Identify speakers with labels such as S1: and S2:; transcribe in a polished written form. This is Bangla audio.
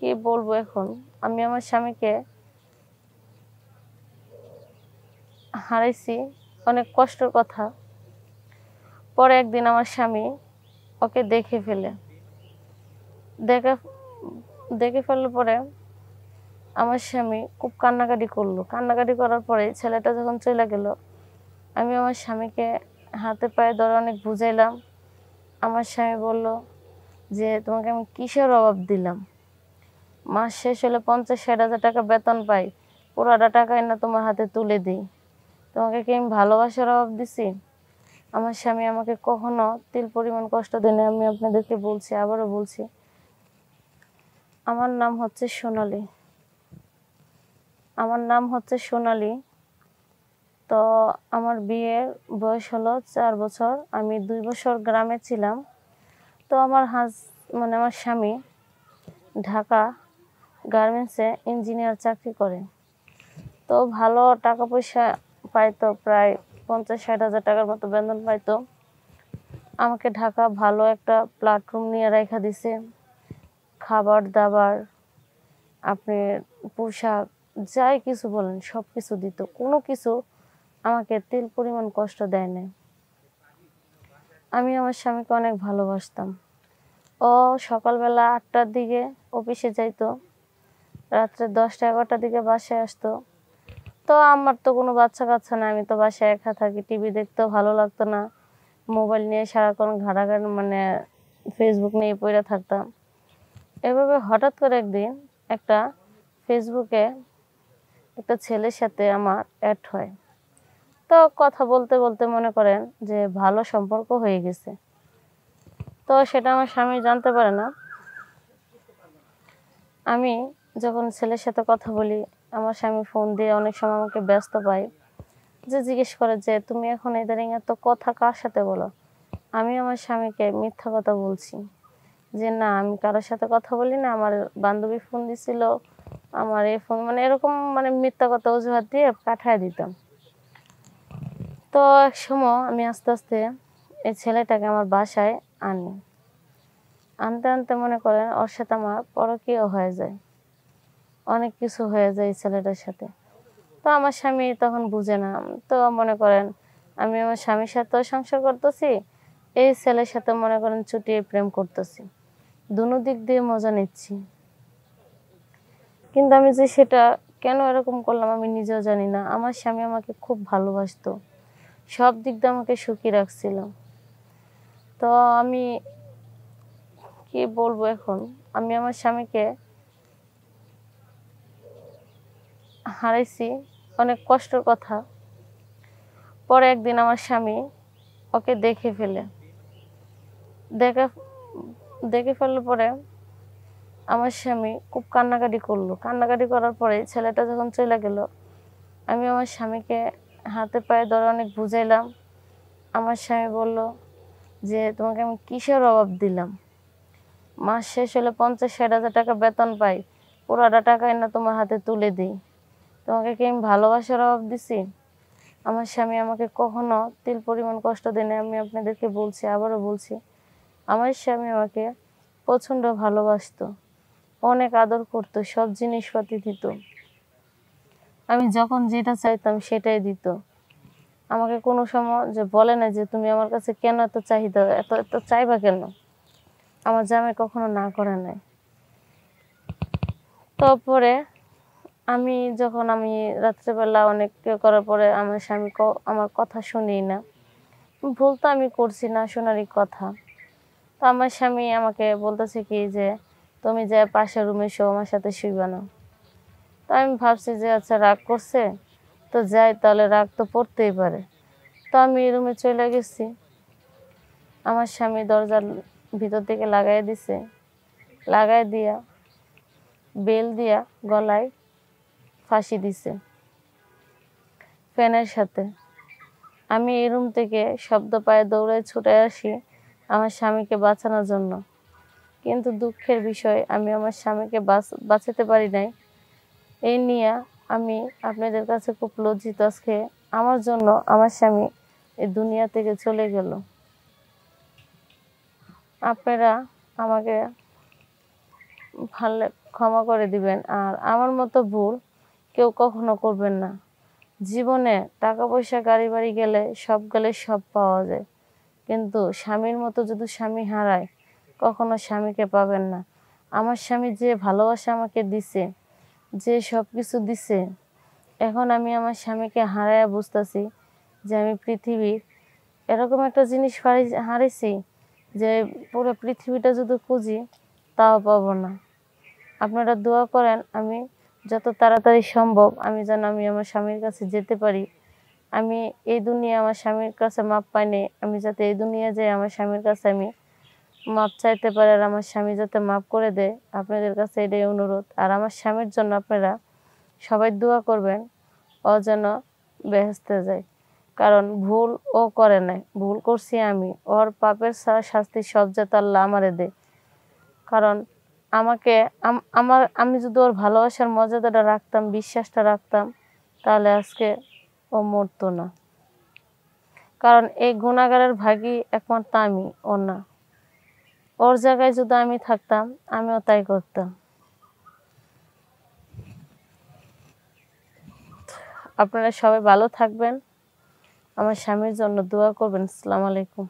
S1: কি বলবো এখন? আমি আমার স্বামীকে হারাইছি, অনেক কষ্টের কথা। পরে একদিন আমার স্বামী ওকে দেখে ফেলার পরে আমার স্বামী খুব কান্নাকাটি করলো। কান্নাকাটি করার পরে ছেলেটা যখন চলে গেল, আমি আমার স্বামীকে হাতে পায়ে ধরে অনেক বুঝাইলাম। আমার স্বামী বলল যে, তোমাকে আমি কিসের অভাব দিলাম? মাস শেষ হলে 50-60 হাজার টাকা বেতন পাই, পুরোটা টাকাই না তোমার হাতে তুলে দিই। তোমাকে কি আমি ভালোবাসার অভাব দিছি? আমার স্বামী আমাকে কখনো তিল পরিমাণ কষ্ট দেয়নি। আমি আপনাদেরকে বলছি, আবারও বলছি, আমার নাম হচ্ছে সোনালী। তো আমার বিয়ের বয়স হলো 4 বছর। আমি 2 বছর গ্রামে ছিলাম। তো আমার আমার স্বামী ঢাকা গার্মেন্টসে ইঞ্জিনিয়ার চাকরি করে। তো ভালো টাকা পয়সা পাইতো, প্রায় 50-60 হাজার টাকার মতো বেতন পাইতো। আমাকে ঢাকা ভালো একটা প্ল্যাটফর্ম নিয়ে রাখা দিছে। খাবার দাবার, আপনি পোশাক, যাই কিছু বলেন সব কিছু দিত। কোনো কিছু আমাকে তিল পরিমাণ কষ্ট দেয় নাই। আমি আমার স্বামীকে অনেক ভালোবাসতাম। ও সকালবেলা 8টার দিকে অফিসে যাইতো, রাত্রে 10টা-11টার দিকে বাসায় আসতো। তো আমার তো কোনো বাচ্চা কাচ্চা না, আমি তো বাসায় একা থাকি, টিভি দেখতেও ভালো লাগতো না। মোবাইল নিয়ে সারাক্ষণ ঘাটাঘাটি ফেসবুক নিয়ে পড়ে থাকতাম। এভাবে হঠাৎ করে একদিন একটা ফেসবুকে একটা ছেলের সাথে আমার অ্যাড হয়। তো কথা বলতে বলতে মনে করেন যে ভালো সম্পর্ক হয়ে গেছে। তো সেটা আমার স্বামী জানতে পারে না। আমি যখন ছেলের সাথে কথা বলি, আমার স্বামী ফোন দিয়ে অনেক সময় আমাকে ব্যস্ত পায়, যে জিজ্ঞেস করে যে, তুমি এখন ইদানিং এত কথা কার সাথে বলো? আমি আমার স্বামীকে মিথ্যা কথা বলছি যে না, আমি কারোর সাথে কথা বলি না, আমার বান্ধবী ফোন দিছিল, আমার এই ফোন, এরকম মিথ্যা কথা অজুহাত দিয়ে কাটায় দিতাম। তো এক সময় আমি আস্তে আস্তে এই ছেলেটাকে আমার বাসায় আনি। আনতে আনতে মনে করেন ওর সাথে আমার পরকীয় হয়ে যায়, অনেক কিছু হয়ে যায় এই ছেলেটার সাথে। তো আমার স্বামী তখন বুঝে না। তো মনে করেন আমি আমার স্বামীর সাথেও সংসার করতেছি, এই ছেলের সাথে মনে করেন চুটিয়ে প্রেম করতেছি, দুনো দিক দিয়ে মজা নিচ্ছি। কিন্তু আমি যে সেটা কেন এরকম করলাম আমি নিজেও জানি না। আমার স্বামী আমাকে খুব ভালোবাসতো, সব দিক দিয়ে আমাকে সুখী রাখছিল। তো আমি কি বলবো এখন? আমি আমার স্বামীকে হারাইছি, অনেক কষ্টের কথা। পরে একদিন আমার স্বামী ওকে দেখে ফেলার পরে আমার স্বামী খুব কান্নাকাটি করলো। কান্নাকাটি করার পরে ছেলেটা যখন চলে গেল, আমি আমার স্বামীকে হাতে পায়ে ধরে অনেক বুঝাইলাম। আমার স্বামী বলল যে, তোমাকে আমি কিসের অভাব দিলাম? মাস শেষ হলে 50-60 হাজার টাকা বেতন পাই, পুরোটা টাকাই না তোমার হাতে তুলে দিই। তোমাকে কি আমি ভালোবাসার অভাব দিছি? আমার স্বামী আমাকে কখনো তিল পরিমাণ কষ্ট দেয়নি। আমি আপনাদেরকে বলছি, আবারও বলছি, আমার স্বামী আমাকে প্রচণ্ড ভালোবাসতো, অনেক আদর করতো, সব জিনিসপাতি দিত। আমি যখন যেটা চাইতাম সেটাই দিত। আমাকে কোনো সময় যে বলে না যে, তুমি আমার কাছে কেন এত চাহিদা, এত এত চাইবা কেন? আমার জামাই কখনো না করে নাই। তারপরে আমি রাত্রেবেলা অনেক করার পরে আমার স্বামী আমার কথা শুনেই না। ভুল তো আমি করছি না, শোনারই কথা। তো আমার স্বামী আমাকে বলতেছে কি যে, তুমি যে পাশের রুমে শো, আমার সাথে শুইবা না। তো আমি ভাবছি যে আচ্ছা রাগ করছে, তো যাই, তাহলে রাগ তো পড়তেই পারে। তো আমি রুমে চলে গেছি। আমার স্বামী দরজার ভিতর থেকে লাগাই দিয়া বেল দিয়া গলায় ফাঁসি দিছে ফ্যানের সাথে। আমি এই রুম থেকে শব্দ পায়ে দৌড়ায় ছুটে আসি আমার স্বামীকে বাঁচানোর জন্য। কিন্তু দুঃখের বিষয়, আমি আমার স্বামীকে বাঁচাতে পারি নাই। এই নিয়ে আমি আপনাদের কাছে খুব লজ্জিত। আজকে আমার জন্য আমার স্বামী এই দুনিয়া থেকে চলে গেল। আপনারা আমাকে পারলে ক্ষমা করে দিবেন। আর আমার মতো ভুল কেউ কখনো করবেন না। জীবনে টাকা পয়সা গাড়ি বাড়ি গেলে সব পাওয়া যায়, কিন্তু স্বামীর মতো যদি স্বামী হারায় কখনো স্বামীকে পাবেন না। আমার স্বামী যে ভালোবাসা আমাকে দিছে, যে সব কিছু দিছে, এখন আমি আমার স্বামীকে হারায়া বুঝতেছি যে আমি পৃথিবীর এরকম একটা জিনিস হারাইছি যে পুরো পৃথিবীটা যদি খুঁজি তাও পাবো না। আপনারা দোয়া করেন আমি যত তাড়াতাড়ি সম্ভব আমি আমার স্বামীর কাছে যেতে পারি। আমি এই দুনিয়া আমার স্বামীর কাছে মাপ পাইনি, আমি যাতে এই দুনিয়া যাই আমার স্বামীর কাছে আমি মাপ চাইতে পারি, আর আমার স্বামী যাতে মাপ করে দেয়। আপনাদের কাছে এটাই অনুরোধ। আর আমার স্বামীর জন্য আপনারা সবাই দোয়া করবেন, ও যেন বেহেশতে যায়। কারণ ভুল ও করে নাই, ভুল করছি আমি। ওর পাপের শাস্তি সব যাতে আল্লাহ আমারে দেয়। কারণ আমাকে আমি যদি ওর ভালোবাসার মর্যাদাটা রাখতাম, বিশ্বাসটা রাখতাম, তাহলে আজকে ও মরতো না। কারণ এই গুনাহগারের ভাগী একমাত্র আমি, ও না। ওর জায়গায় যদি আমি থাকতাম আমিও তাই করতাম। আপনারা সবাই ভালো থাকবেন, আমার স্বামীর জন্য দোয়া করবেন। আসসালামু আলাইকুম।